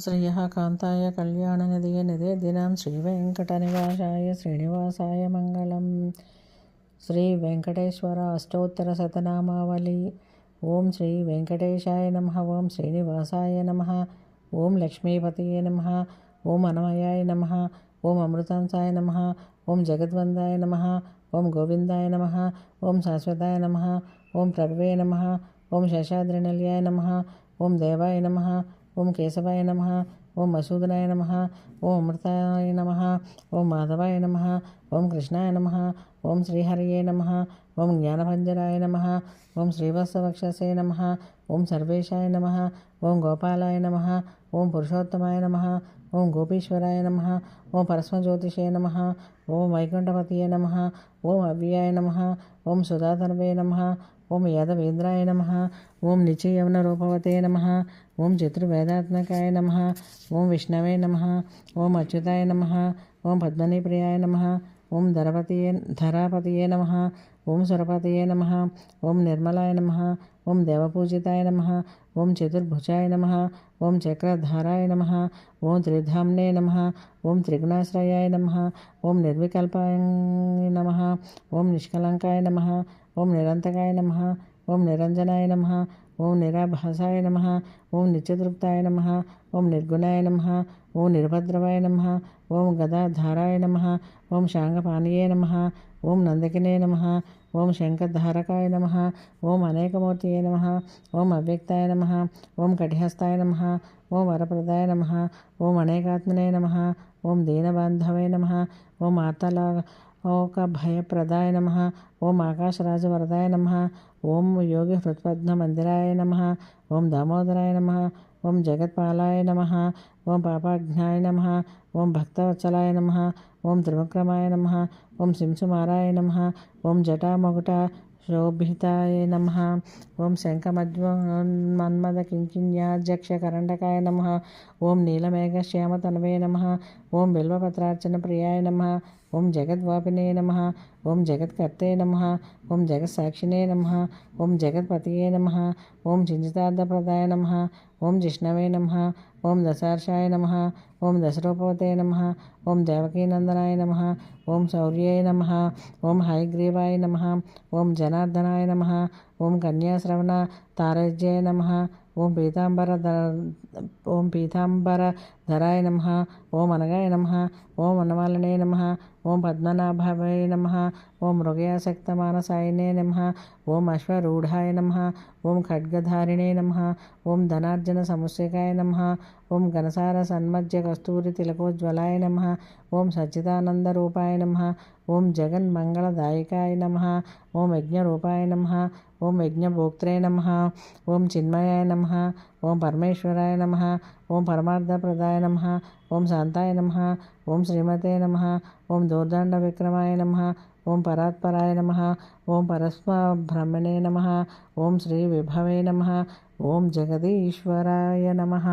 श्रियः कान्ताय कल्याणनिधये निधेदिनां श्रीवेङ्कटनिवासाय श्रीनिवासाय मङ्गलम्। श्रीवेङ्कटेश्वर अष्टोत्तरशतनामावली। ओं श्री वेङ्कटेशाय नमः। ओं श्रीनिवासाय नमः। ओं लक्ष्मीपतये नमः। ओं अनमयाय नमः। ओं अमृतांसाय नमः। ओं जगद्वन्दाय नमः। ओं गोविन्दाय नमः। ओं शाश्वताय नमः। ओं प्रभवे नमः। ओं शेषाद्रिनिलयाय नमः। ओं देवाय नमः। ओं केशवाय नमः। ओं मसूदनाय नमः। ओं अमृताय नमः। ओं माधवाय नमः। ओं कृष्णाय नमः। ओं श्रीहरये नमः। ओं ज्ञानभञ्जनाय नमः। ओं श्रीवत्सवक्षसे नमः। ओं सर्वेशाय नमः। ओं गोपालाय नमः। ओं पुरुषोत्तमाय नमः। ओं गोपीश्वराय नमः। ओं परस्मज्योतिषे नमः। ओं वैकुण्ठपतये नमः। ओं अव्ययाय नमः। ओं सुधातनवे नमः। ओं यादवेन्द्राय नमः। ओं निचयवनरूपवते नमः। ओं चतुर्वेदात्मकाय नमः। ओं विष्णवे नमः। ओं अच्युताय नमः। ओं पद्मनीप्रियाय नमः। ओं धरापतये नमः। ओं सुरपतये नमः। ओं निर्मलाय नमः। ओं देवपूजिताय नमः। ओं चतुर्भुजाय नमः। ओं चक्रधाराय नमः। ओं त्रिधाम्ने नमः। ओं त्रिगुणाश्रयाय नमः। ओं निर्विकल्पाय नमः। ओं निष्कलंकाय नमः। ओं निरन्तकाय नमः। ओं निरञ्जनाय नमः। ओं निराभासाय नमः। ओं नित्यतृप्ताय नमः। ओं निर्गुणाय नमः। ओं निरभद्रवाय नमः। ओं गदाधाराय नमः। ओं शाङ्गपाणिये नमः। ओं नन्दकिने नमः। ओं शङ्खधारकाय नमः। ओं अनेकमूर्तये नमः। ओं अव्यक्ताय नमः। ओं कटिहस्ताय नमः। ओं वरप्रदाय नमः। ओं अनेकात्मने नमः। ओं दीनबान्धवे नमः। ओं मातलोकभयप्रदाय नमः। ओं आकाशराजवरदाय नमः। ओं योगिहृत्पद्ममन्दिराय नमः। ओं दामोदराय नमः। ओं जगत्पालाय नमः। ओं पापाज्ञाय नमः। ओं भक्तवत्सलाय नमः। ओं त्रिविक्रमाय नमः। ओं सिंसुमाराय नमः। ओं जटामकुटा शोभिताय नमः। ओं शङ्खमन्मदकिङ्किण्याध्यक्षकरण्डकाय नमः। ओं नीलमेघश्यामतनवे नमः। ओं बिल्वपत्रार्चनप्रियाय नमः। ओं जगद्वापिने नमः। ओं जगत्कर्ते नमः। ओं जगत्साक्षिणे नमः। ओं जगत्पतये नमः। ओं चिञ्चितार्थप्रदाय नमः। ओं जिष्णवे नमः। ओं दशार्षाय नमः। ओं दशरूपवते नमः। ओं देवकीनन्दनाय नमः। ओं शौर्याय नमः। ओं हयग्रीवाय नमः। ओं जनार्दनाय नमः। ओं कन्याश्रवणतारज्याय नमः। ओं पीताम्बरधराय नमः। ओं अनगाय नमः। ओं वनमालिने नमः। ओं पद्मनाभाय नमः। ओं मृगयासक्तमानसायिने नमः। ओं अश्वरूढाय नमः। ओं खड्गधारिणे नमः। ओं धनार्जनसमुश्रिकाय नमः। ओं घनसारसन्मज्जकस्तूरितिलकोज्ज्वलाय नमः। ओं सच्चिदानन्दरूपाय नमः। ओं जगन्मङ्गलदायकाय नमः। ओं यज्ञरूपाय नमः। ओं यज्ञभोक्त्रे नमः। ओं चिन्मयाय नमः। ओं परमेश्वराय नमः। ओं परमार्थप्रदाय नमः। ओं शान्ताय नमः। ओं श्रीमते नमः। ओं दोर्दण्डविक्रमाय नमः। ओं परात्पराय नमः। ओं परस्मब्रह्मणे नमः। ओं श्रीविभवे नमः। ओं जगदीश्वराय नमः।